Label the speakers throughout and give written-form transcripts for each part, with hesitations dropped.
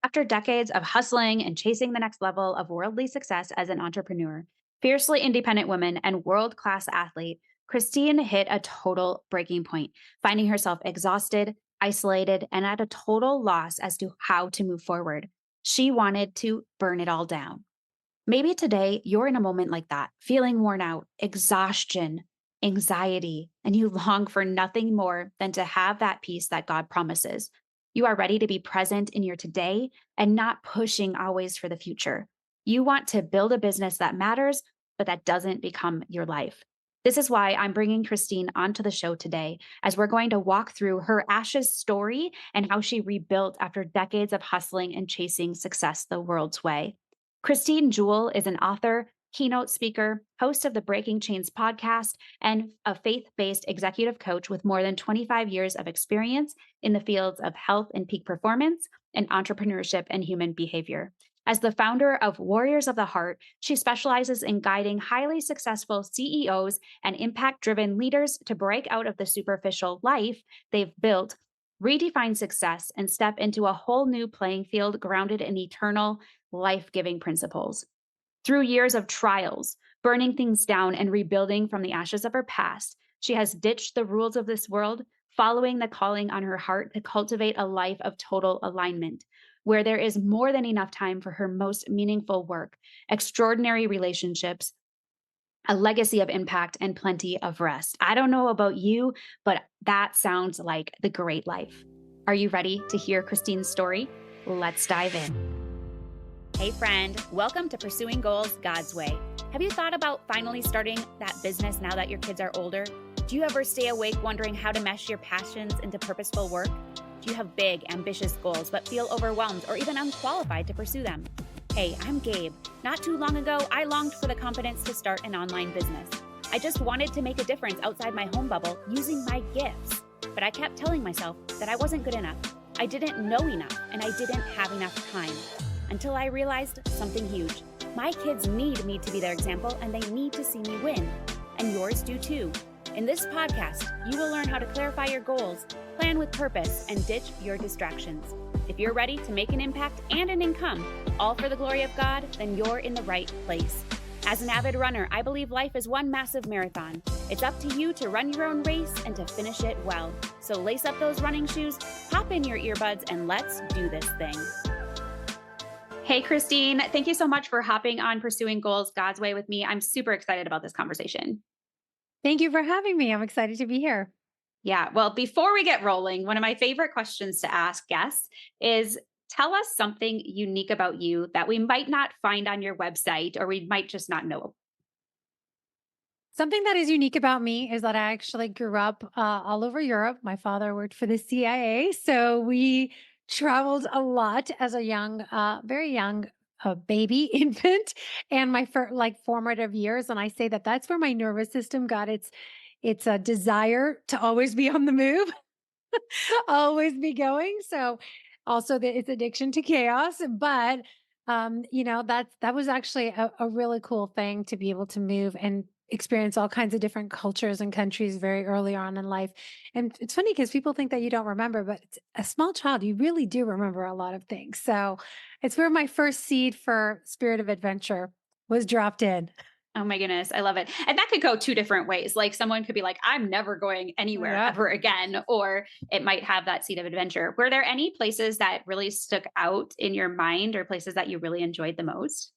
Speaker 1: After decades of hustling and chasing the next level of worldly success as an entrepreneur, fiercely independent woman, and world class athlete, Christine hit a total breaking point, finding herself exhausted, isolated, and at a total loss as to how to move forward. She wanted to burn it all down. Maybe today you're in a moment like that, feeling worn out, exhaustion, anxiety, and you long for nothing more than to have that peace that God promises. You are ready to be present in your today and not pushing always for the future. You want to build a business that matters, but that doesn't become your life. This is why I'm bringing Christine onto the show today, as we're going to walk through her ashes story and how she rebuilt after decades of hustling and chasing success the world's way. Christine Jewell is an author, keynote speaker, host of the Breaking Chains podcast, and a faith based executive coach with more than 25 years of experience in the fields of health and peak performance and entrepreneurship and human behavior. As the founder of Warriors of the Heart, she specializes in guiding highly successful CEOs and impact driven leaders to break out of the superficial life they've built, redefine success, and step into a whole new playing field grounded in eternal, life giving principles. Through years of trials, burning things down, and rebuilding from the ashes of her past, she has ditched the rules of this world, following the calling on her heart to cultivate a life of total alignment, where there is more than enough time for her most meaningful work, extraordinary relationships, a legacy of impact, and plenty of rest. I don't know about you, but that sounds like the great life. Are you ready to hear Christine's story? Let's dive in. Hey friend, welcome to Pursuing Goals God's Way. Have you thought about finally starting that business now that your kids are older? Do you ever stay awake wondering how to mesh your passions into purposeful work? Do you have big, ambitious goals but feel overwhelmed or even unqualified to pursue them? Hey, I'm Gabe. Not too long ago, I longed for the confidence to start an online business. I just wanted to make a difference outside my home bubble using my gifts. But I kept telling myself that I wasn't good enough. I didn't know enough, and I didn't have enough time. Until I realized something huge. My kids need me to be their example, and they need to see me win. And yours do too. In this podcast, you will learn how to clarify your goals, plan with purpose, and ditch your distractions. If you're ready to make an impact and an income, all for the glory of God, then you're in the right place. As an avid runner, I believe life is one massive marathon. It's up to you to run your own race and to finish it well. So lace up those running shoes, pop in your earbuds, and let's do this thing. Hey, Christine, thank you so much for hopping on Pursuing Goals God's Way with me. I'm super excited about this conversation.
Speaker 2: Thank you for having me. I'm excited to be here.
Speaker 1: Yeah, well, before we get rolling, one of my favorite questions to ask guests is tell us something unique about you that we might not find on your website or we might just not know.
Speaker 2: Something that is unique about me is that I actually grew up all over Europe. My father worked for the CIA, so we traveled a lot as a very young baby infant, and my formative years. And I say that that's where my nervous system got its a desire to always be on the move, always be going. So also its addiction to chaos, but that was actually a really cool thing to be able to move and experience all kinds of different cultures and countries very early on in life. And it's funny because people think that you don't remember, but it's a small child, you really do remember a lot of things. So it's where my first seed for spirit of adventure was dropped in.
Speaker 1: Oh my goodness, I love it. And that could go two different ways. Like someone could be like, I'm never going anywhere
Speaker 2: Yeah.
Speaker 1: ever again, or it might have that seed of adventure. Were there any places that really stuck out in your mind or places that you really enjoyed the most?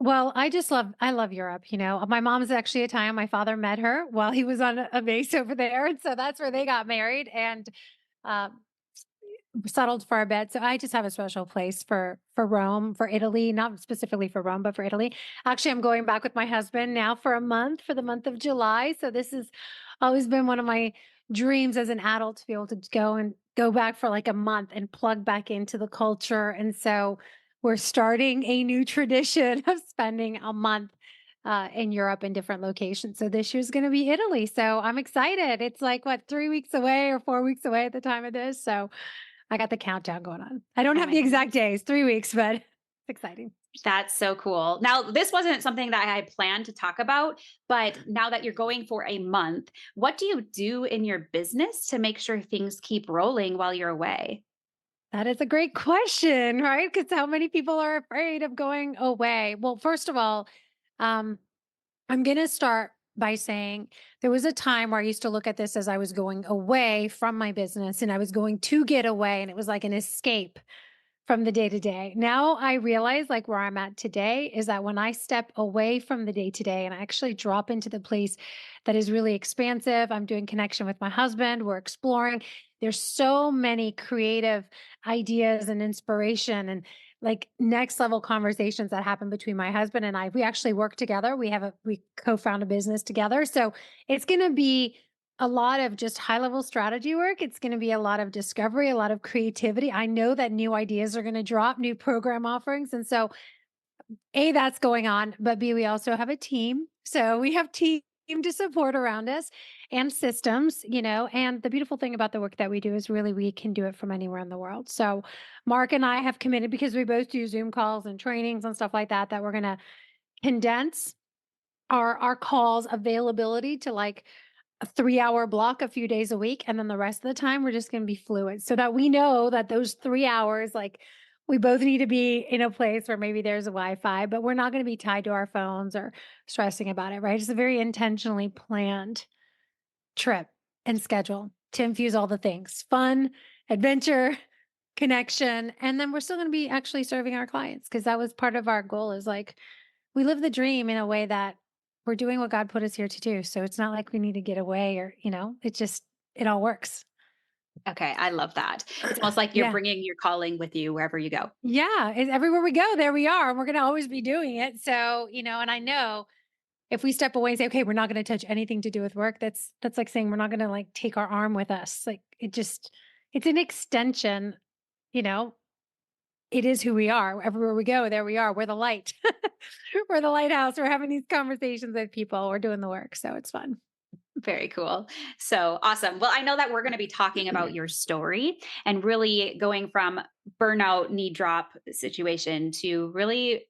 Speaker 2: Well, I love Europe. My mom's actually Italian. My father met her while he was on a base over there. And so that's where they got married and uh, settled for a bit. So I just have a special place for Rome, for Italy, not specifically for Rome, but for Italy. Actually, I'm going back with my husband now for a month, for the month of July. So this has always been one of my dreams as an adult to be able to go back for like a month and plug back into the culture. And so we're starting a new tradition of spending a month in Europe in different locations. So this year's going to be Italy. So I'm excited. It's like what, 3 weeks away or 4 weeks away at the time of this. So I got the countdown going on. I don't
Speaker 1: Oh
Speaker 2: have
Speaker 1: my
Speaker 2: the
Speaker 1: goodness.
Speaker 2: exact days, 3 weeks, but it's exciting.
Speaker 1: That's so cool. Now, this wasn't something that I had planned to talk about, but now that you're going for a month, what do you do in your business to make sure things keep rolling while you're away?
Speaker 2: That is a great question, right? Because how many people are afraid of going away? Well, first of all, um, I'm going to start by saying there was a time where I used to look at this as I was going away from my business and I was going to get away, and it was like an escape from the day to day. Now I realize, like, where I'm at today is that when I step away from the day to day and I actually drop into the place that is really expansive, I'm doing connection with my husband, we're exploring. There's so many creative ideas and inspiration and like next level conversations that happen between my husband and I. We actually work together. We co-found a business together. So it's going to be a lot of just high level strategy work. It's going to be a lot of discovery, a lot of creativity. I know that new ideas are going to drop, new program offerings. And so, A, that's going on. But B, we also have a team. So we have team to support around us and systems, and the beautiful thing about the work that we do is really we can do it from anywhere in the world. So Mark and I have committed, because we both do Zoom calls and trainings and stuff like that, that we're going to condense our calls availability to like a 3-hour block a few days a week. And then the rest of the time, we're just going to be fluid so that we know that those 3 hours, like we both need to be in a place where maybe there's a Wi Fi, but we're not going to be tied to our phones or stressing about it, right? It's a very intentionally planned trip and schedule to infuse all the things fun, adventure, connection. And then we're still going to be actually serving our clients because that was part of our goal is like, we live the dream in a way that we're doing what God put us here to do. So it's not like we need to get away or, it just, it all works.
Speaker 1: Okay, I love that. It's almost like you're
Speaker 2: Yeah.
Speaker 1: bringing your calling with you wherever you go.
Speaker 2: Yeah. Everywhere we go, there we are. And we're going to always be doing it. So, and I know if we step away and say, okay, we're not going to touch anything to do with work, that's like saying we're not going to like take our arm with us. Like it's an extension, you know, it is who we are. Everywhere we go, there we are. We're the light. We're the lighthouse. We're having these conversations with people. We're doing the work. So it's fun.
Speaker 1: Very cool. So awesome. Well, I know that we're going to be talking about your story and really going from burnout, knee drop situation to really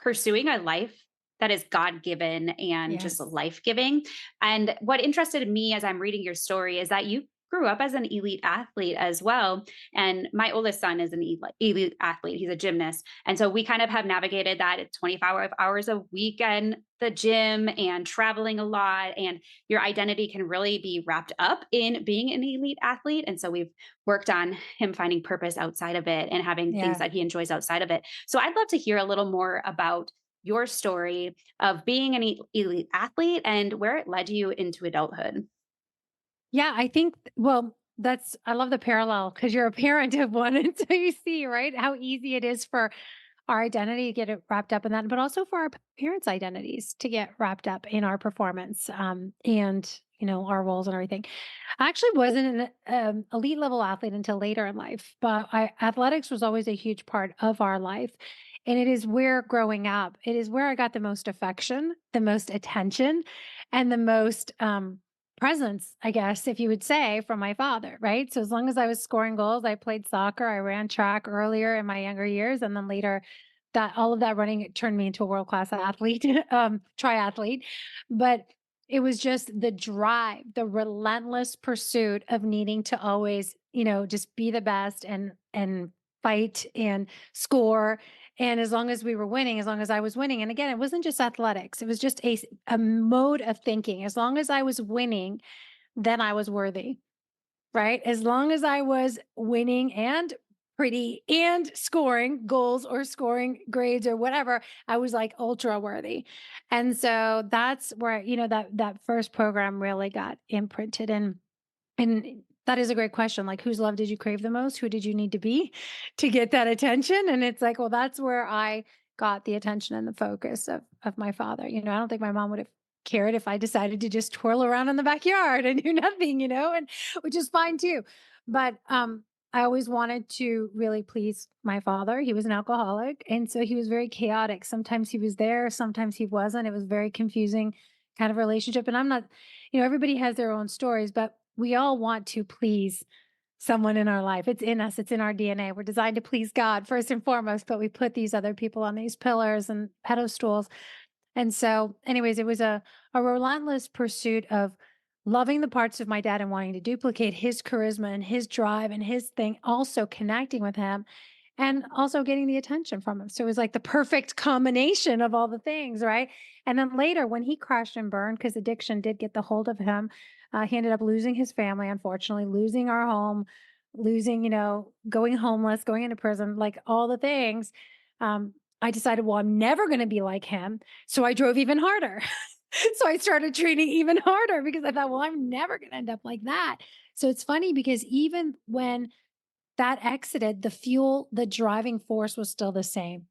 Speaker 1: pursuing a life that is God given and just
Speaker 2: Yes.
Speaker 1: life giving. And what interested me as I'm reading your story is that you grew up as an elite athlete as well. And my oldest son is an elite athlete. He's a gymnast. And so we kind of have navigated that at 25 hours a week and the gym and traveling a lot. And your identity can really be wrapped up in being an elite athlete. And so we've worked on him finding purpose outside of it and having things
Speaker 2: Yeah.
Speaker 1: that he enjoys outside of it. So I'd love to hear a little more about your story of being an elite athlete and where it led you into adulthood.
Speaker 2: Yeah. I think, well, I love the parallel because you're a parent of one. And so you see, right, how easy it is for our identity to get it wrapped up in that, but also for our parents' identities to get wrapped up in our performance and, our roles and everything. I actually wasn't an elite level athlete until later in life, but athletics was always a huge part of our life. And it is where growing up, it is where I got the most affection, the most attention, and the most presence, I guess, if you would say, from my father, right? So as long as I was scoring goals, I played soccer, I ran track earlier in my younger years, and then later that all of that running it turned me into a world-class athlete, triathlete. But it was just the drive, the relentless pursuit of needing to always, just be the best and fight and score. And as long as we were winning, as long as I was winning, and again, it wasn't just athletics, it was just a mode of thinking. As long as I was winning, then I was worthy, right? As long as I was winning and pretty and scoring goals or scoring grades or whatever, I was like ultra worthy. And so that's where, that first program really got imprinted and that is a great question. Like, whose love did you crave the most? Who did you need to be to get that attention? And it's like, well, that's where I got the attention and the focus of my father. I don't think my mom would have cared if I decided to just twirl around in the backyard and do nothing, and which is fine too. But I always wanted to really please my father. He was an alcoholic, and so he was very chaotic. Sometimes he was there, sometimes he wasn't. It was very confusing kind of relationship. And I'm not, everybody has their own stories, but we all want to please someone in our life. It's in us, it's in our DNA. We're designed to please God first and foremost, but we put these other people on these pillars and pedestals. And so, anyways, it was a relentless pursuit of loving the parts of my dad and wanting to duplicate his charisma and his drive and his thing, also connecting with him and also getting the attention from him. So it was like the perfect combination of all the things, right? And then later, when he crashed and burned, because addiction did get the hold of him, he ended up losing his family, unfortunately, losing our home, losing, going homeless, going into prison, like all the things. I decided, well, I'm never going to be like him. So I drove even harder. So I started training even harder because I thought, well, I'm never going to end up like that. So it's funny because even when that exited, the fuel, the driving force was still the same.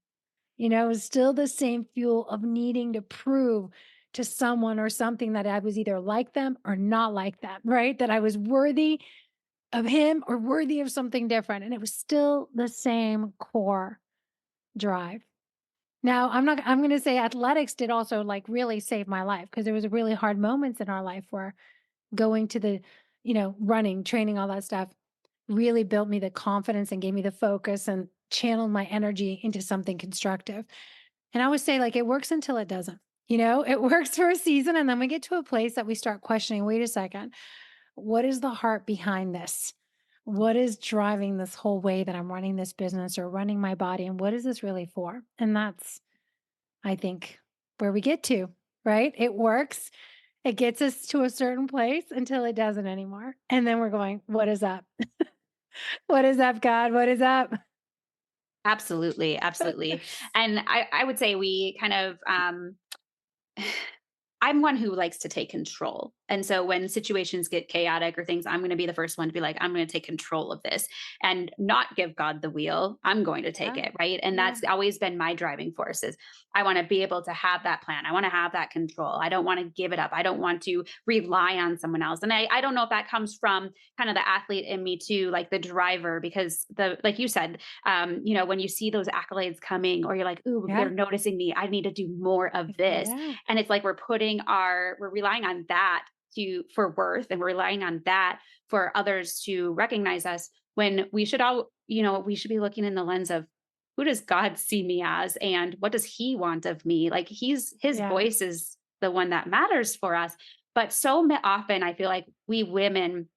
Speaker 2: It was still the same fuel of needing to prove to someone or something that I was either like them or not like them, right? That I was worthy of him or worthy of something different. And it was still the same core drive. Now, I'm going to say athletics did also like really save my life because there was really hard moments in our life where going to the, running, training, all that stuff really built me the confidence and gave me the focus and channeled my energy into something constructive. And I would say like it works until it doesn't. It works for a season and then we get to a place that we start questioning, wait a second, what is the heart behind this? What is driving this whole way that I'm running this business or running my body and what is this really for? And that's I think where we get to, right? It works. It gets us to a certain place until it doesn't anymore. And then we're going, what is up? What is up, God? What is up?
Speaker 1: Absolutely, absolutely. And I would say we kind of I'm one who likes to take control. And so when situations get chaotic or things, I'm going to be the first one to be like, I'm going to take control of this and not give God the wheel. I'm going to take
Speaker 2: Yeah.
Speaker 1: it. Right. And
Speaker 2: Yeah.
Speaker 1: that's always been my driving force is I want to be able to have that plan. I want to have that control. I don't want to give it up. I don't want to rely on someone else. And I don't know if that comes from kind of the athlete in me too, like the driver, because like you said, when you see those accolades coming or you're like, ooh, they're
Speaker 2: Yeah.
Speaker 1: noticing me. I need to do more of this,
Speaker 2: Yeah.
Speaker 1: and it's like we're relying on that to for worth, and we're relying on that for others to recognize us when we should all, we should be looking in the lens of who does God see me as and what does he want of me? Like his
Speaker 2: Yeah.
Speaker 1: voice is the one that matters for us. But often I feel like we women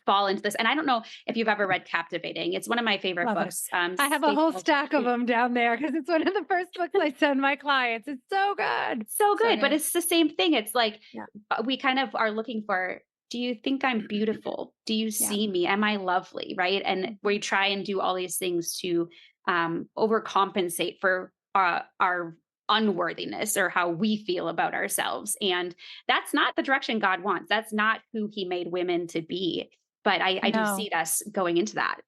Speaker 1: fall into this. And I don't know if you've ever read Captivating. It's one of my favorite
Speaker 2: Love it.
Speaker 1: books.
Speaker 2: I have a whole stack of them down there because it's one of the first books I send my clients. It's so good.
Speaker 1: So
Speaker 2: So
Speaker 1: good, but
Speaker 2: good.
Speaker 1: it's the same thing. It's like,
Speaker 2: Yeah.
Speaker 1: we kind of are looking for, do you think I'm beautiful? Do you
Speaker 2: Yeah.
Speaker 1: see me? Am I lovely? Right? And we
Speaker 2: Mhm.
Speaker 1: try and do all these things to overcompensate for our unworthiness or how we feel about ourselves. And that's not the direction God wants. That's not who he made women to be. But I do
Speaker 2: No.
Speaker 1: see us going into that.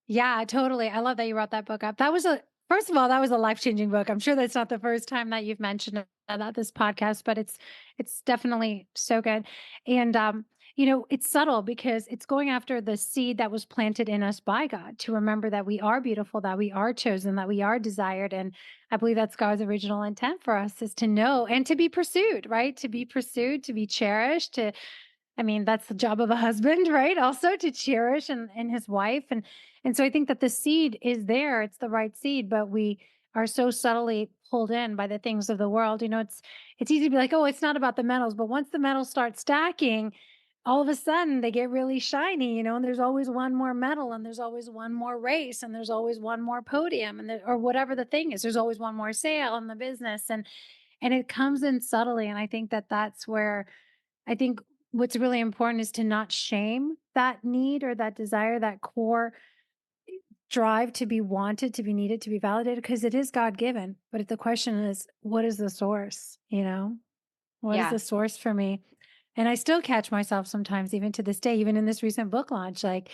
Speaker 2: Yeah, totally. I love that you brought that book up. That was first of all, that was a life-changing book. I'm sure that's not the first time that you've mentioned it about this podcast, but it's definitely so good. And it's subtle because it's going after the seed that was planted in us by God to remember that we are beautiful, that we are chosen, that we are desired. And I believe that's God's original intent for us is to know and to be pursued, right? To be pursued, to be cherished, that's the job of a husband, right? Also to cherish and his wife. And so I think that the seed is there. It's the right seed, but we are so subtly pulled in by the things of the world. It's easy to be like, oh, it's not about the metals. But once the metals start stacking, all of a sudden they get really shiny, and there's always one more medal and there's always one more race and there's always one more podium or whatever the thing is. There's always one more sale in the business. And it comes in subtly. And I think that that's where I think what's really important is to not shame that need or that desire, that core drive to be wanted, to be needed, to be validated, because it is God given. But if the question is, what is the source? What is
Speaker 1: Yeah.
Speaker 2: the source for me? And I still catch myself sometimes, even to this day, even in this recent book launch, like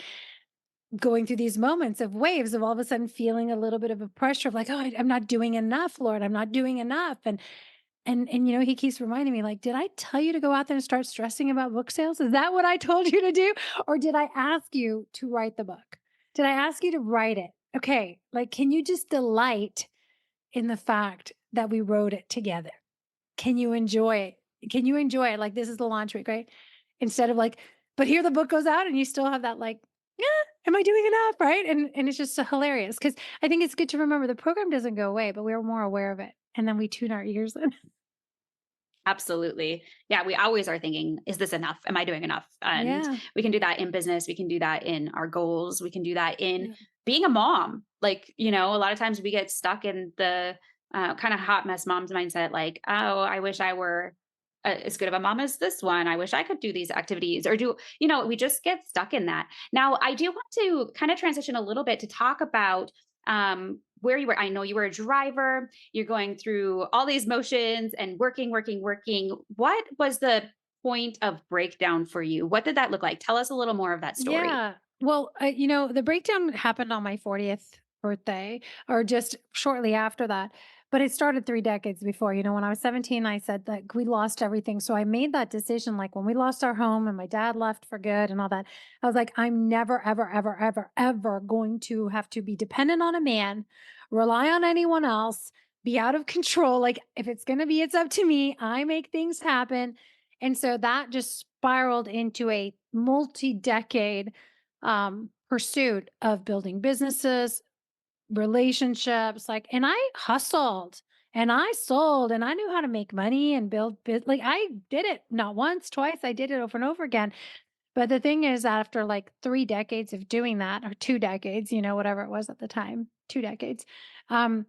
Speaker 2: going through these moments of waves of all of a sudden feeling a little bit of a pressure of like, oh, I'm not doing enough, Lord. I'm not doing enough. And he keeps reminding me, like, did I tell you to go out there and start stressing about book sales? Is that what I told you to do? Or did I ask you to write the book? Did I ask you to write it? Okay, like, can you just delight in the fact that we wrote it together? Can you enjoy it? Can you enjoy it? Like, this is the launch week, right? Instead of like, but here the book goes out and you still have that like, yeah, am I doing enough? Right. And it's just so hilarious because I think it's good to remember the program doesn't go away, but we're more aware of it. And then we tune our ears in.
Speaker 1: Absolutely. Yeah, we always are thinking, is this enough? Am I doing enough? And
Speaker 2: Yeah.
Speaker 1: we can do that in business. We can do that in our goals. We can do that in
Speaker 2: Yeah.
Speaker 1: being a mom. Like, a lot of times we get stuck in the kind of hot mess mom's mindset, like, oh, I wish I were as good of a mom as this one. I wish I could do these activities or we just get stuck in that. Now, I do want to kind of transition a little bit to talk about where you were. I know you were a driver, you're going through all these motions and working, working, working. What was the point of breakdown for you? What did that look like? Tell us a little more of that story.
Speaker 2: Yeah. Well, the breakdown happened on my 40th birthday or just shortly after that. But it started 3 decades before. When I was 17, I said that we lost everything. So I made that decision like when we lost our home and my dad left for good and all that. I was like, I'm never, ever, ever, ever, ever going to have to be dependent on a man, rely on anyone else, be out of control. Like, if it's going to be, it's up to me. I make things happen. And so that just spiraled into a multi-decade pursuit of building businesses, relationships, and I hustled and I sold and I knew how to make money and like I did it not once, twice, I did it over and over again. But the thing is, after like 3 decades of doing that, or 2 decades, whatever it was at the time, 2 decades, um,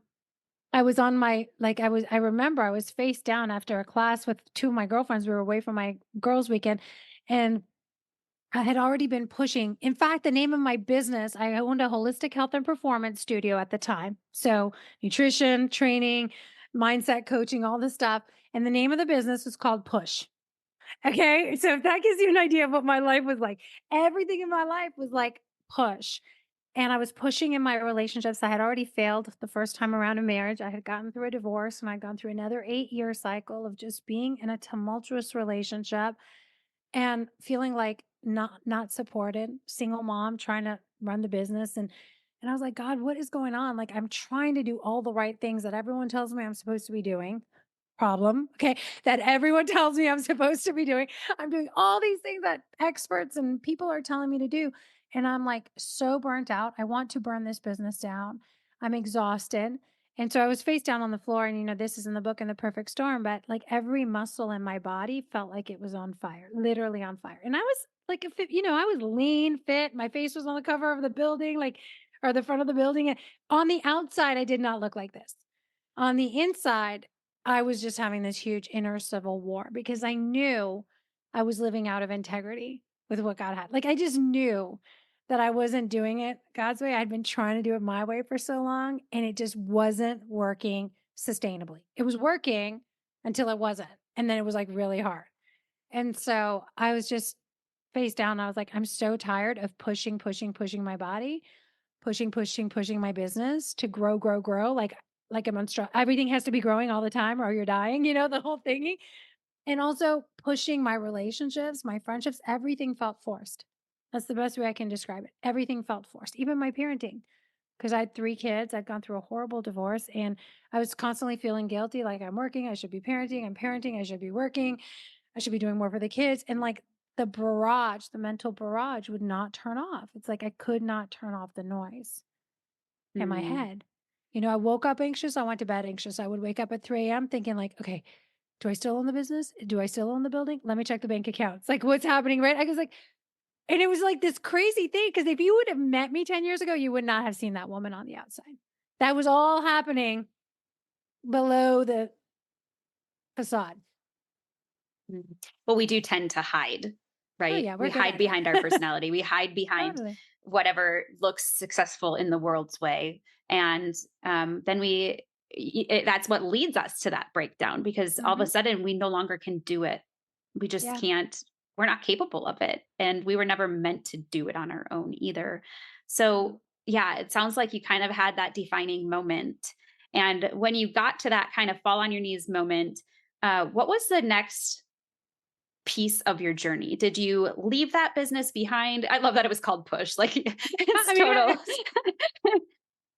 Speaker 2: I was on my like I remember I was face down after a class with two of my girlfriends. We were away from my girls' weekend, and I had already been pushing. In fact, the name of my business, I owned a holistic health and performance studio at the time. So, nutrition, training, mindset coaching, all this stuff. And the name of the business was called Push. Okay. So, if that gives you an idea of what my life was like, everything in my life was like push. And I was pushing in my relationships. I had already failed the first time around in marriage. I had gotten through a divorce and I'd gone through another 8-year cycle of just being in a tumultuous relationship and feeling like not supported, single mom trying to run the business. And I was like, God, what is going on? Like, I'm trying to do all the right things that everyone tells me I'm supposed to be doing. Problem. Okay. That everyone tells me I'm supposed to be doing. I'm doing all these things that experts and people are telling me to do. And I'm like so burnt out. I want to burn this business down. I'm exhausted. And so I was face down on the floor. And, this is in the book in the perfect storm, but like every muscle in my body felt like it was on fire, literally on fire. And I was like, I was lean, fit. My face was on the cover of the building, like, or the front of the building. And on the outside, I did not look like this. On the inside, I was just having this huge inner civil war because I knew I was living out of integrity with what God had. Like, I just knew that I wasn't doing it God's way. I'd been trying to do it my way for so long, and it just wasn't working sustainably. It was working until it wasn't. And then it was like really hard. And so I was just face down. I was like, I'm so tired of pushing, pushing, pushing my body, pushing, pushing, pushing my business to grow, grow, grow. Like a monster. Everything has to be growing all the time or you're dying, the whole thingy. And also pushing my relationships, my friendships, everything felt forced. That's the best way I can describe it. Everything felt forced, even my parenting. Because I had 3 kids, I'd gone through a horrible divorce, and I was constantly feeling guilty. Like, I'm working, I should be parenting. I'm parenting, I should be working. I should be doing more for the kids. And like the mental barrage would not turn off. It's like I could not turn off the noise in my
Speaker 1: Mm.
Speaker 2: head. I woke up anxious. I went to bed anxious. I would wake up at 3 a.m. thinking like, okay, do I still own the business? Do I still own the building? Let me check the bank accounts. Like, what's happening, right? I was like, and it was like this crazy thing because if you would have met me 10 years ago, you would not have seen that woman on the outside. That was all happening below the facade.
Speaker 1: Mhm. Well, we do tend to hide,
Speaker 2: Oh
Speaker 1: right?
Speaker 2: yeah, we're
Speaker 1: We
Speaker 2: good
Speaker 1: hide
Speaker 2: at it.
Speaker 1: behind our personality. We hide behind
Speaker 2: Totally.
Speaker 1: whatever looks successful in the world's way. And then that's what leads us to that breakdown because all of a
Speaker 2: Hmm.
Speaker 1: sudden we no longer can do it. We just
Speaker 2: Yeah.
Speaker 1: can't, we're not capable of it. And we were never meant to do it on our own either. So, yeah, it sounds like you kind of had that defining moment. And when you got to that kind of fall on your knees moment, what was the next piece of your journey? Did you leave that business behind? I love that it was called Push. Like it's
Speaker 2: I mean,
Speaker 1: total.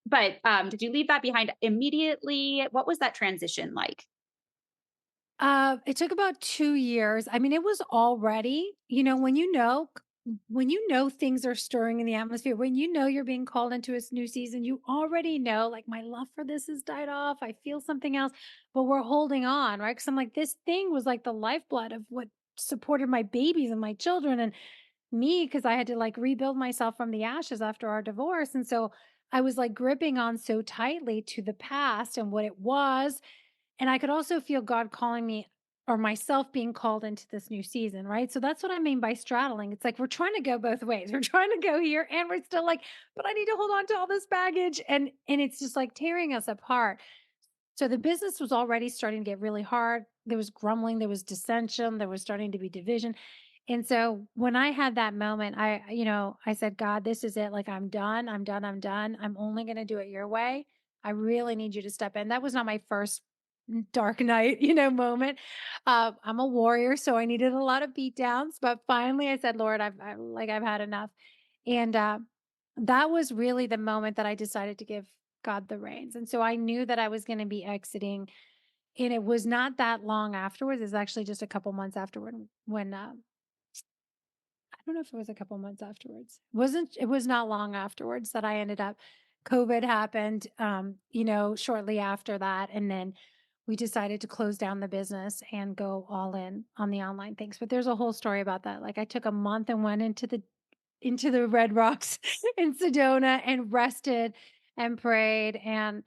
Speaker 1: But did you leave that behind immediately? What was that transition like?
Speaker 2: it took about 2 years. I mean, it was already, when when you know things are stirring in the atmosphere, when you know you're being called into a new season, you already know, like, my love for this has died off. I feel something else, but we're holding on, right? Because I'm like, this thing was like the lifeblood of what supported my babies and my children and me, because I had to like rebuild myself from the ashes after our divorce. And so I was like gripping on so tightly to the past and what it was, and I could also feel God calling me or myself being called into this new season, right? So that's what I mean by straddling. It's like we're trying to go both ways. We're trying to go here and we're still like, but I need to hold on to all this baggage, and it's just like tearing us apart. So the business was already starting to get really hard. There was grumbling, there was dissension, there was starting to be division. And so when I had that moment, I said, God, this is it. Like, I'm done. I'm done. I'm done. I'm only going to do it your way. I really need you to step in. That was not my first dark night, moment. I'm a warrior, so I needed a lot of beat downs. But finally, I said, Lord, I've had enough. And that was really the moment that I decided to give God the reins. And so I knew that I was going to be exiting. And it was not that long afterwards. It's actually just a couple months afterward when I don't know if it was a couple months afterwards. It was not long afterwards that I ended up COVID happened shortly after that, and then we decided to close down the business and go all in on the online things. But there's a whole story about that. Like, I took a month and went into the Red Rocks in Sedona and rested and prayed and,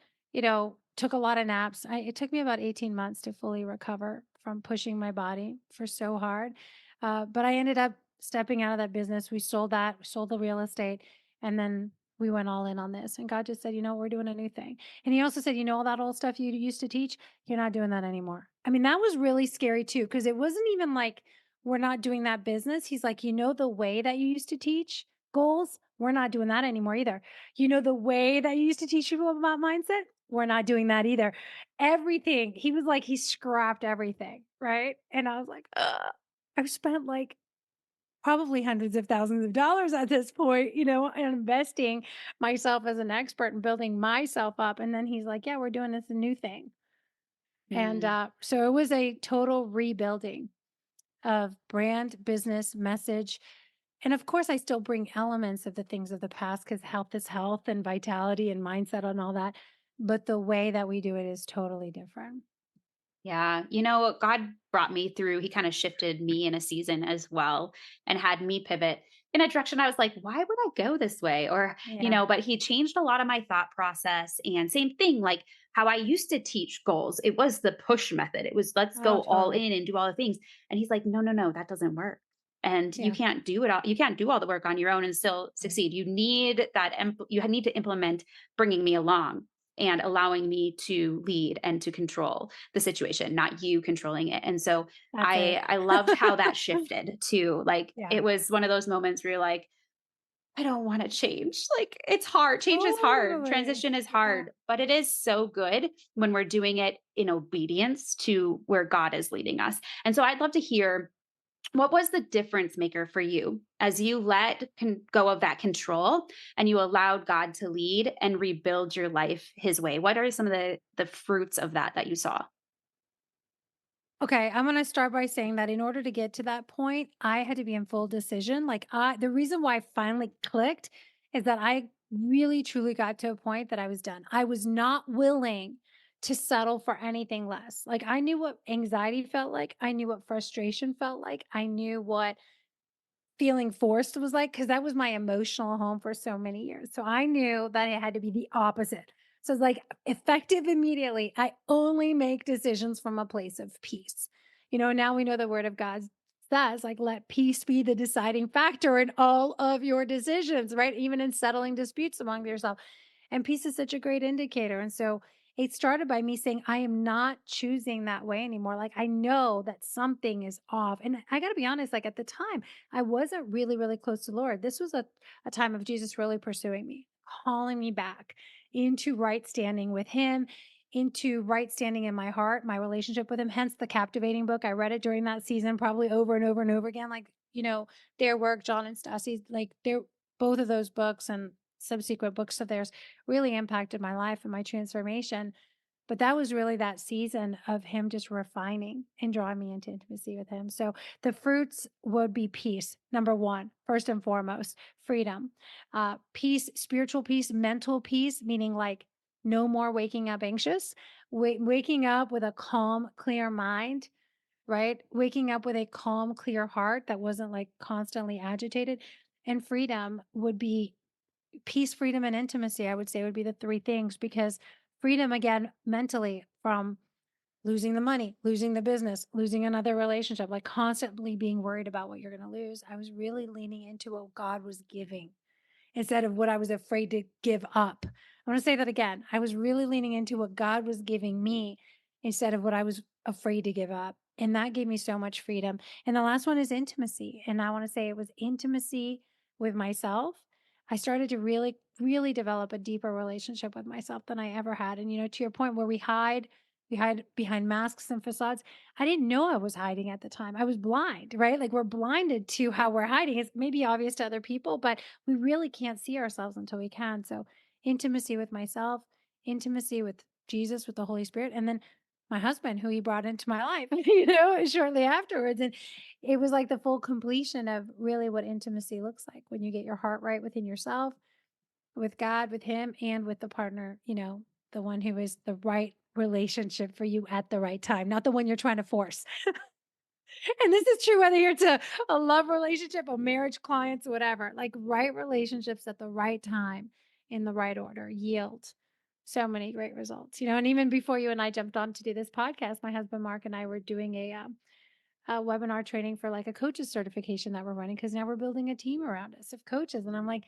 Speaker 2: took a lot of naps. It took me about 18 months to fully recover from pushing my body for so hard. But I ended up stepping out of that business. We sold the real estate, and then we went all in on this. And God just said, we're doing a new thing. And He also said, all that old stuff you used to teach, you're not doing that anymore. I mean, that was really scary too, because it wasn't even like, we're not doing that business. He's like, the way that you used to teach goals, we're not doing that anymore either. The way that you used to teach people about mindset, we're not doing that either. Everything. He was like, he scrapped everything. Right. And I was like, ugh. I've spent like probably hundreds of thousands of dollars at this point, investing myself as an expert and building myself up. And then he's like, yeah, we're doing this a new thing. And
Speaker 1: Mm.
Speaker 2: so it was a total rebuilding of brand, business, message. And of course, I still bring elements of the things of the past because health is health and vitality and mindset and all that. But the way that we do it is totally different.
Speaker 1: Yeah. God brought me through, he kind of shifted me in a season as well and had me pivot in a direction I was like, why would I go this way? Or,
Speaker 2: Yeah.
Speaker 1: but he changed a lot of my thought process. And same thing, like how I used to teach goals, it was the push method. It was let's
Speaker 2: Oh,
Speaker 1: go all
Speaker 2: totally.
Speaker 1: in and do all the things. And he's like, no, no, no, that doesn't work. And you
Speaker 2: Yeah.
Speaker 1: can't do it all. You can't do all the work on your own and still
Speaker 2: Right.
Speaker 1: succeed. You need that. You need to implement bringing me along and allowing me to lead and to control the situation, not you controlling it. And so
Speaker 2: That's it.
Speaker 1: I loved how that shifted to like
Speaker 2: Yeah.
Speaker 1: it was one of those moments where you're like, I don't want to change. Like it's hard. Change is hard.
Speaker 2: Totally.
Speaker 1: Transition is
Speaker 2: Yeah.
Speaker 1: hard, but it is so good when we're doing it in obedience to where God is leading us. And so I'd love to hear what was the difference maker for you as you let go of that control and you allowed God to lead and rebuild your life his way? What are some of the fruits of that you saw?
Speaker 2: Okay, I'm going to start by saying that in order to get to that point, I had to be in full decision. The reason why I finally clicked is that I really truly got to a point that I was done. I was not willing to settle for anything less. Like, I knew what anxiety felt like. I knew what frustration felt like. I knew what feeling forced was like, because that was my emotional home for so many years. So I knew that it had to be the opposite. So it's like effective immediately. I only make decisions from a place of peace. Now we know the word of God says, like, let peace be the deciding factor in all of your decisions, right? Even in settling disputes among yourself. And peace is such a great indicator. And so it started by me saying, I am not choosing that way anymore. Like, I know that something is off. And I got to be honest, like, at the time, I wasn't really, really close to the Lord. This was a time of Jesus really pursuing me, calling me back into right standing with Him, into right standing in my heart, my relationship with Him. Hence the captivating book. I read it during that season, probably over and over and over again. Like, their work, John and Stassi's, like, they're both of those books and subsequent books of theirs really impacted my life and my transformation. But that was really that season of him just refining and drawing me into intimacy with him. So the fruits would be peace, number one, first and foremost, freedom, peace, spiritual peace, mental peace, meaning like no more waking up anxious, waking up with a calm, clear mind, right? Waking up with a calm, clear heart that wasn't like constantly agitated. And freedom would be peace, freedom, and intimacy, I would say would be the three things because freedom, again, mentally from losing the money, losing the business, losing another relationship, like constantly being worried about what you're going to lose. I was really leaning into what God was giving instead of what I was afraid to give up. I want to say that again. I was really leaning into what God was giving me instead of what I was afraid to give up. And that gave me so much freedom. And the last one is intimacy. And I want to say it was intimacy with myself. I started to really, really develop a deeper relationship with myself than I ever had. And, to your point where we hide behind masks and facades. I didn't know I was hiding at the time. I was blind, right? Like we're blinded to how we're hiding. It's maybe obvious to other people, but we really can't see ourselves until we can. So, intimacy with myself, intimacy with Jesus, with the Holy Spirit, and then my husband, who he brought into my life, shortly afterwards. And it was like the full completion of really what intimacy looks like when you get your heart right within yourself, with God, with Him, and with the partner, the one who is the right relationship for you at the right time, not the one you're trying to force. And this is true whether you're to a love relationship, a marriage, clients, whatever. Like right relationships at the right time in the right order yield so many great results. And even before you and I jumped on to do this podcast, my husband Mark and I were doing a webinar training for like a coaches certification that we're running because now we're building a team around us of coaches. And I'm like,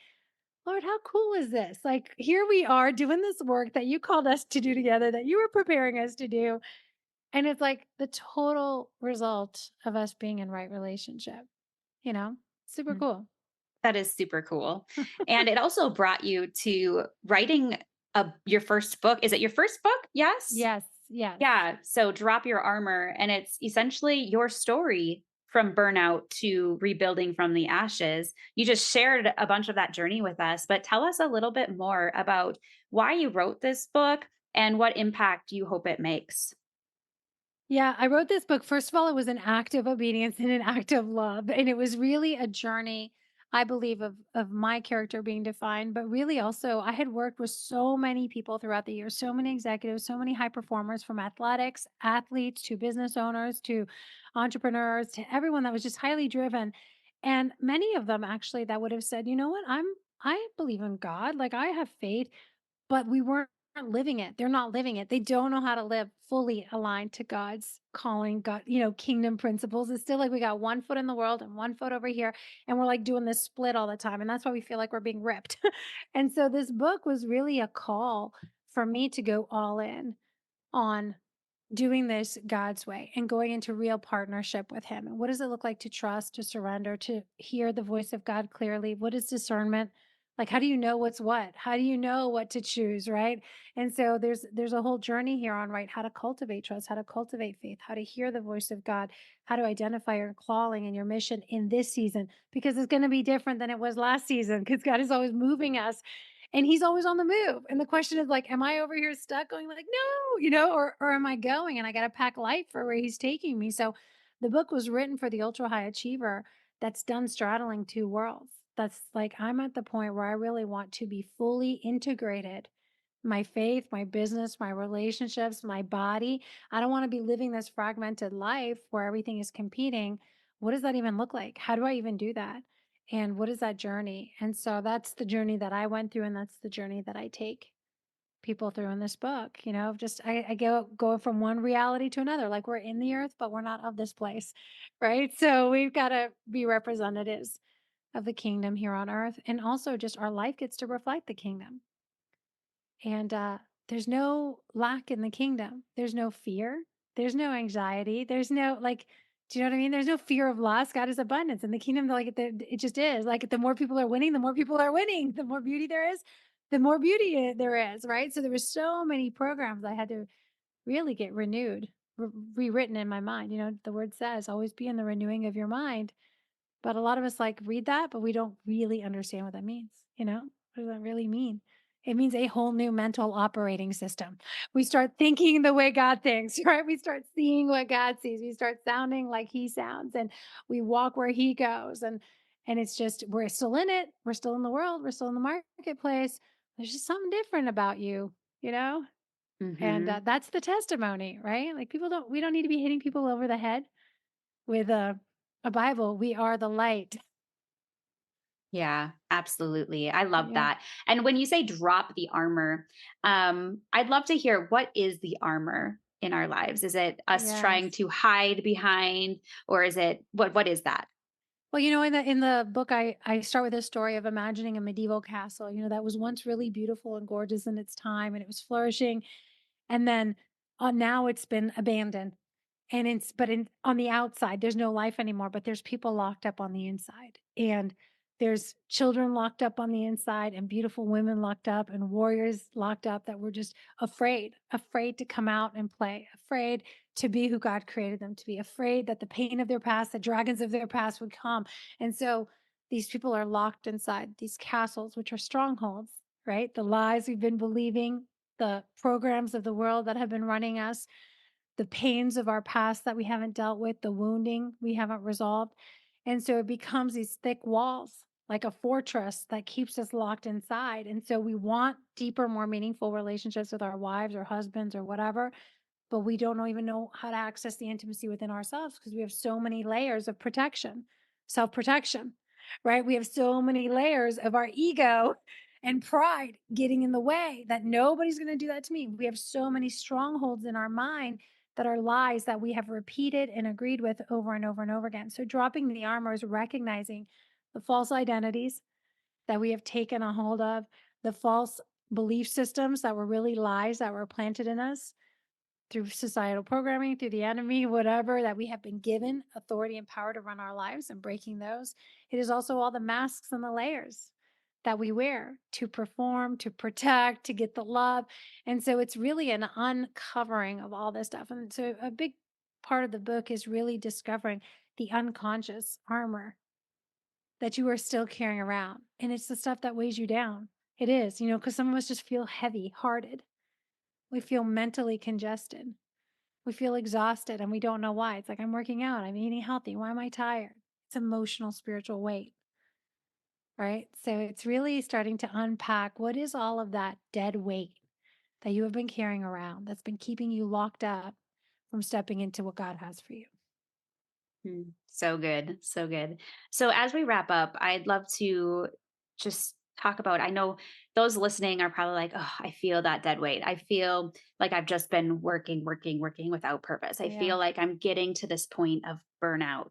Speaker 2: Lord, how cool is this? Like, here we are doing this work that you called us to do together, that you were preparing us to do. And it's like the total result of us being in right relationship, you know? Super
Speaker 1: Mm.
Speaker 2: cool.
Speaker 1: That is super cool. And it also brought you to writing your first book. Is it your first book? Yes?
Speaker 2: Yes, yes.
Speaker 1: Yeah. So Drop Your Armor. And it's essentially your story from burnout to rebuilding from the ashes. You just shared a bunch of that journey with us, but tell us a little bit more about why you wrote this book and what impact you hope it makes.
Speaker 2: Yeah, I wrote this book. First of all, it was an act of obedience and an act of love. And it was really a journey, I believe, of my character being defined. But really also I had worked with so many people throughout the years, so many executives, so many high performers from athletics, athletes to business owners to entrepreneurs to everyone that was just highly driven. And many of them actually that would have said, you know what, I believe in God. Like I have faith. But we weren't living it. They're not living it. They don't know how to live fully aligned to God's calling, God, kingdom principles. It's still like we got one foot in the world and one foot over here. And we're like doing this split all the time. And that's why we feel like we're being ripped. And so this book was really a call for me to go all in on doing this God's way and going into real partnership with Him. And what does it look like to trust, to surrender, to hear the voice of God clearly? What is discernment? Like, how do you know what's what? How do you know what to choose, right? And so there's a whole journey here on right how to cultivate trust, how to cultivate faith, how to hear the voice of God, how to identify your calling and your mission in this season because it's going to be different than it was last season because God is always moving us and he's always on the move. And the question is like, am I over here stuck going like, no, or am I going and I got to pack light for where he's taking me? So the book was written for the ultra high achiever that's done straddling two worlds. That's like, I'm at the point where I really want to be fully integrated my faith, my business, my relationships, my body. I don't want to be living this fragmented life where everything is competing. What does that even look like? How do I even do that? And what is that journey? And so that's the journey that I went through, and that's the journey that I take people through in this book. Just I go from one reality to another. Like we're in the earth, but we're not of this place, right? So we've got to be representatives of the kingdom here on earth, and also just our life gets to reflect the kingdom. And there's no lack in the kingdom. There's no fear. There's no anxiety. There's no like, do you know what I mean? There's no fear of loss. God is abundance. In the kingdom, like it just is. Like the more people are winning, the more people are winning. The more beauty there is, the more beauty there is, right? So there were so many programs I had to really get renewed, rewritten in my mind. The word says always be in the renewing of your mind. But a lot of us like read that, but we don't really understand what that means. What does that really mean? It means a whole new mental operating system. We start thinking the way God thinks, right? We start seeing what God sees. We start sounding like he sounds and we walk where he goes. And it's just we're still in it. We're still in the world. We're still in the marketplace. There's just something different about you, you know? And
Speaker 1: Mhm.
Speaker 2: that's the testimony, right? Like people don't we don't need to be hitting people over the head with a Bible. We are the light.
Speaker 1: Yeah, absolutely. I love
Speaker 2: Yeah.
Speaker 1: that. And when you say drop the armor, I'd love to hear what is the armor in our lives? Is it us trying
Speaker 2: Yes.
Speaker 1: to hide behind, or is it what is that?
Speaker 2: Well, in the book, I start with a story of imagining a medieval castle. That was once really beautiful and gorgeous in its time, and it was flourishing, and then now it's been abandoned. And it's but in on the outside, there's no life anymore, but there's people locked up on the inside. And there's children locked up on the inside and beautiful women locked up and warriors locked up that were just afraid to come out and play, afraid to be who God created them to be, afraid that the pain of their past, the dragons of their past would come. And so these people are locked inside these castles, which are strongholds, right? The lies we've been believing, the programs of the world that have been running us, the pains of our past that we haven't dealt with, the wounding we haven't resolved. And so it becomes these thick walls, like a fortress that keeps us locked inside. And so we want deeper, more meaningful relationships with our wives or husbands or whatever, but we don't even know how to access the intimacy within ourselves because we have so many layers of protection, self protection, right? We have so many layers of our ego and pride getting in the way that nobody's going to do that to me. We have so many strongholds in our mind that are lies that we have repeated and agreed with over and over and over again. So, dropping the armor is recognizing the false identities that we have taken a hold of, the false belief systems that were really lies that were planted in us through societal programming, through the enemy, whatever, that we have been given authority and power to run our lives and breaking those. It is also all the masks and the layers that we wear to perform, to protect, to get the love. And so it's really an uncovering of all this stuff. And so a big part of the book is really discovering the unconscious armor that you are still carrying around. And it's the stuff that weighs you down. It is, because some of us just feel heavy hearted. We feel mentally congested. We feel exhausted and we don't know why. It's like, I'm working out, I'm eating healthy. Why am I tired? It's emotional, spiritual weight, right? So it's really starting to unpack what is all of that dead weight that you have been carrying around that's been keeping you locked up from stepping into what God has for you.
Speaker 1: So good. So good. So as we wrap up, I'd love to just talk about I know those listening are probably like, "Oh, I feel that dead weight. I feel like I've just been working, working, working without purpose. I
Speaker 2: Yeah.
Speaker 1: feel like I'm getting to this point of burnout."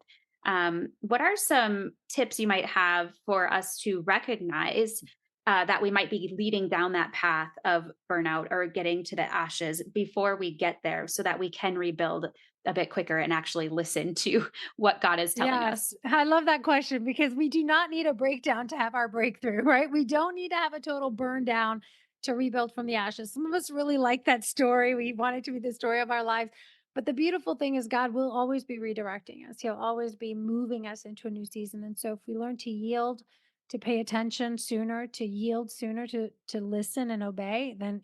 Speaker 1: What are some tips you might have for us to recognize that we might be leading down that path of burnout or getting to the ashes before we get there so that we can rebuild a bit quicker and actually listen to what God is telling us?
Speaker 2: Yes, I love that question because we do not need a breakdown to have our breakthrough, right? We don't need to have a total burn down to rebuild from the ashes. Some of us really like that story. We want it to be the story of our lives. But the beautiful thing is, God will always be redirecting us. He'll always be moving us into a new season. And so, if we learn to yield, to pay attention sooner, to yield sooner, to listen and obey, then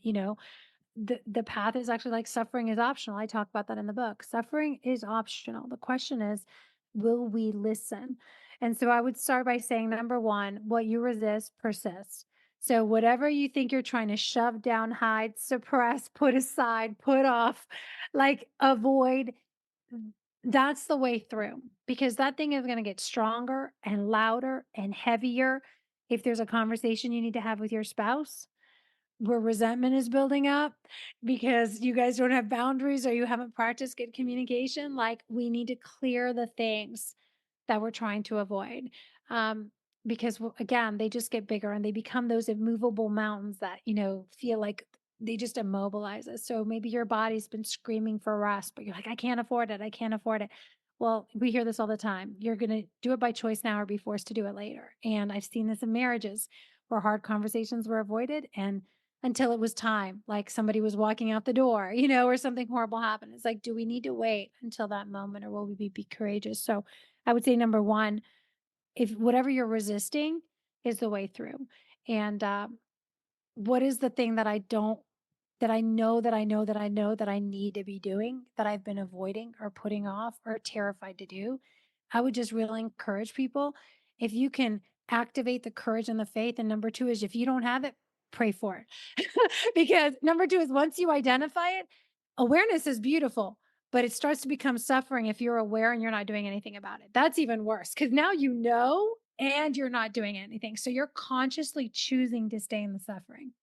Speaker 2: the path is actually like suffering is optional. I talk about that in the book. Suffering is optional. The question is, will we listen? And so I would start by saying number one, what you resist persists. So whatever you think you're trying to shove down, hide, suppress, put aside, put off, like avoid, that's the way through because that thing is going to get stronger and louder and heavier. If there's a conversation you need to have with your spouse, where resentment is building up because you guys don't have boundaries or you haven't practiced good communication, like we need to clear the things that we're trying to avoid. Um, because again, they just get bigger and they become those immovable mountains that, feel like they just immobilize us. So maybe your body's been screaming for rest, but you're like, I can't afford it. I can't afford it. Well, we hear this all the time. You're going to do it by choice now or be forced to do it later. And I've seen this in marriages where hard conversations were avoided and until it was time, like somebody was walking out the door, or something horrible happened. It's like, do we need to wait until that moment or will we be courageous? So I would say number one, if whatever you're resisting is the way through. And what is the thing that I don't that I know that I know that I know that I need to be doing that I've been avoiding or putting off or terrified to do. I would just really encourage people, if you can activate the courage and the faith. And number two is, if you don't have it, pray for it. Because number two is, once you identify it, awareness is beautiful, but it starts to become suffering if you're aware and you're not doing anything about it. That's even worse because now you know and you're not doing anything. So you're consciously choosing to stay in the suffering.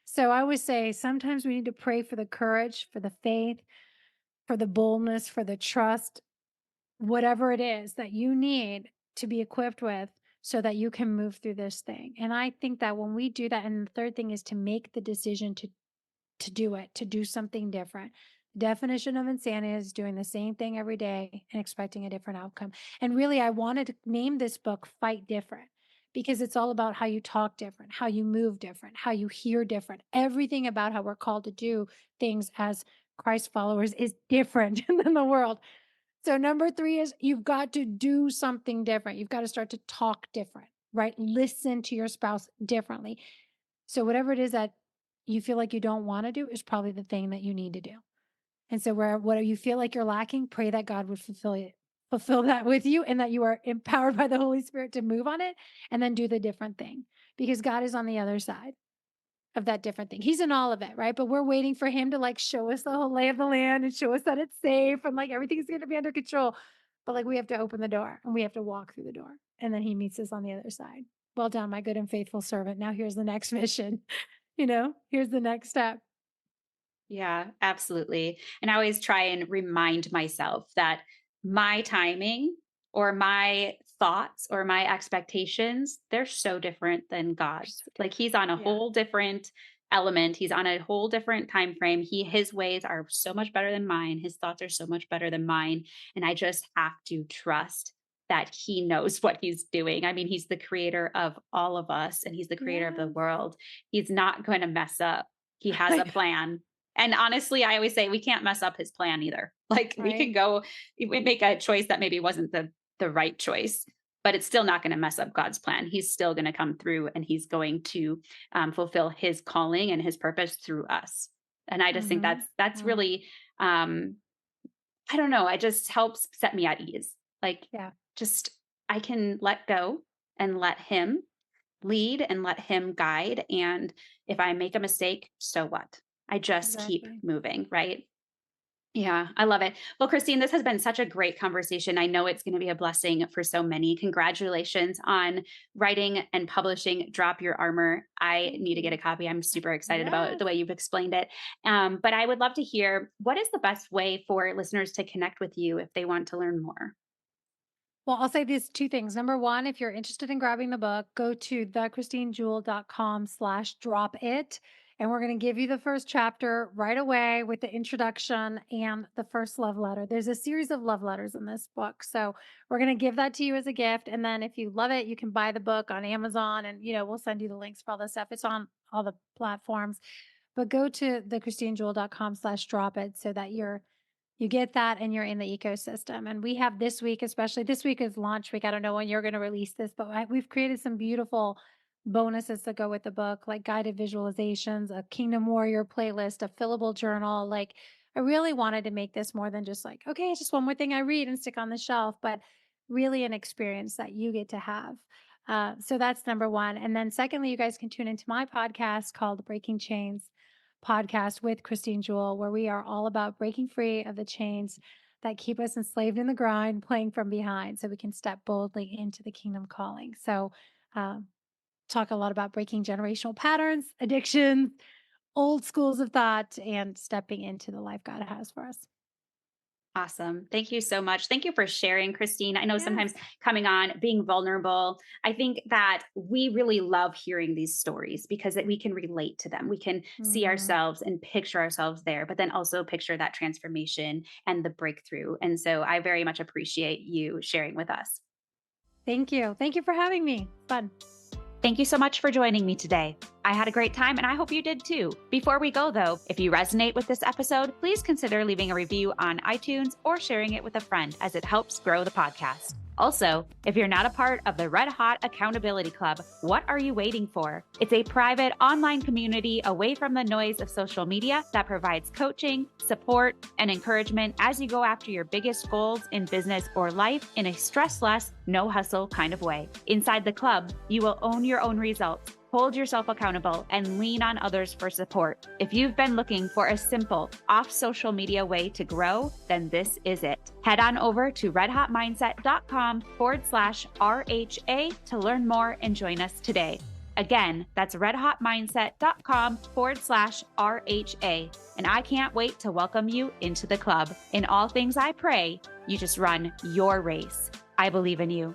Speaker 2: So I would say sometimes we need to pray for the courage, for the faith, for the boldness, for the trust, whatever it is that you need to be equipped with so that you can move through this thing. And I think that when we do that, and the third thing is to make the decision to do it, to do something different. The definition of insanity is doing the same thing every day and expecting a different outcome. And really, I wanted to name this book Fight Different because it's all about how you talk different, how you move different, how you hear different. Everything about how we're called to do things as Christ followers is different than the world. So, number three is you've got to do something different. You've got to start to talk different, right? Listen to your spouse differently. So, whatever it is that you feel like you don't want to do is probably the thing that you need to do. And so where what you feel like you're lacking, pray that God would fulfill that with you and that you are empowered by the Holy Spirit to move on it and then do the different thing. Because God is on the other side of that different thing. He's in all of it, right? But we're waiting for him to like show us the whole lay of the land and show us that it's safe and like everything's going to be under control. But like we have to open the door and we have to walk through the door. And then he meets us on the other side. Well done, my good and faithful servant. Now here's the next mission. Here's the next step.
Speaker 1: Yeah, absolutely. And I always try and remind myself that my timing or my thoughts or my expectations, they're so different than
Speaker 2: They're
Speaker 1: God's.
Speaker 2: so
Speaker 1: Like
Speaker 2: different.
Speaker 1: he's on a
Speaker 2: Yeah.
Speaker 1: whole different element. He's on a whole different time frame. His ways are so much better than mine. His thoughts are so much better than mine. And I just have to trust that he knows what he's doing. I mean, he's the creator of all of us and he's the creator of the
Speaker 2: Yes.
Speaker 1: world. He's not going to mess up. He has
Speaker 2: I
Speaker 1: a
Speaker 2: know,
Speaker 1: plan, and honestly, I always say we can't mess up his plan either. Like we
Speaker 2: right?
Speaker 1: can go we make a choice that maybe wasn't the right choice, but it's still not going to mess up God's plan. He's still going to come through and he's going to fulfill his calling and his purpose through us. And I just think
Speaker 2: Mhm.
Speaker 1: that's
Speaker 2: Mm.
Speaker 1: really um I don't know, it just helps set me at ease. Like
Speaker 2: Yeah,
Speaker 1: just I can let go and let him lead and let him guide. And if I make a mistake, so what? I just keep
Speaker 2: exactly.
Speaker 1: moving, right? Yeah, I love it. Well, Christine, this has been such a great conversation. I know it's going to be a blessing for so many. Congratulations on writing and publishing Drop Your Armor. I
Speaker 2: Thank
Speaker 1: need to get
Speaker 2: you.
Speaker 1: a copy. I'm super excited about
Speaker 2: Yes.
Speaker 1: the way you've explained it. But I would love to hear, what is the best way for listeners to connect with you if they want to learn more?
Speaker 2: Well, I'll say these two things. Number one, if you're interested in grabbing the book, go to thechristinejewel.com/drop it. And we're going to give you the first chapter right away with the introduction and the first love letter. There's a series of love letters in this book. So we're going to give that to you as a gift. And then if you love it, you can buy the book on Amazon and, we'll send you the links for all this stuff. It's on all the platforms, but go to thechristinejewel.com/drop it so that you get that and you're in the ecosystem. And we have this week, especially this week is launch week. I don't know when you're going to release this, but we've created some beautiful bonuses that go with the book, like guided visualizations, a Kingdom Warrior playlist, a fillable journal. Like, I really wanted to make this more than just like, okay, it's just one more thing I read and stick on the shelf, but really an experience that you get to have. So that's number one. And then secondly, you guys can tune into my podcast called Breaking Chains podcast with Christine Jewell, where we are all about breaking free of the chains that keep us enslaved in the grind, playing from behind, so we can step boldly into the kingdom calling. So, um, talk a lot about breaking generational patterns, addictions, old schools of thought, and stepping into the life God has for us.
Speaker 1: Awesome. Thank you so much. Thank you for sharing, Christine. I know sometimes
Speaker 2: Yes.
Speaker 1: coming on, being vulnerable, I think that we really love hearing these stories because we can relate to them. We can see
Speaker 2: Mhm.
Speaker 1: ourselves and picture ourselves there, but then also picture that transformation and the breakthrough. And so I very much appreciate you sharing with us.
Speaker 2: Thank you. Thank you for having me. Fun.
Speaker 1: Thank you so much for joining me today. I had a great time and I hope you did too. Before we go though, if you resonate with this episode, please consider leaving a review on iTunes or sharing it with a friend as it helps grow the podcast. Also, if you're not a part of the Red Hot Accountability Club, what are you waiting for? It's a private online community away from the noise of social media that provides coaching, support, and encouragement as you go after your biggest goals in business or life in a stress-less, no-hustle kind of way. Inside the club, you will own your own results, hold yourself accountable, and lean on others for support. If you've been looking for a simple, off social media way to grow, then this is it. Head on over to redhotmindset.com/RHA to learn more and join us today. Again, that's redhotmindset.com/RHA. And I can't wait to welcome you into the club. In all things I pray, you just run your race. I believe in you.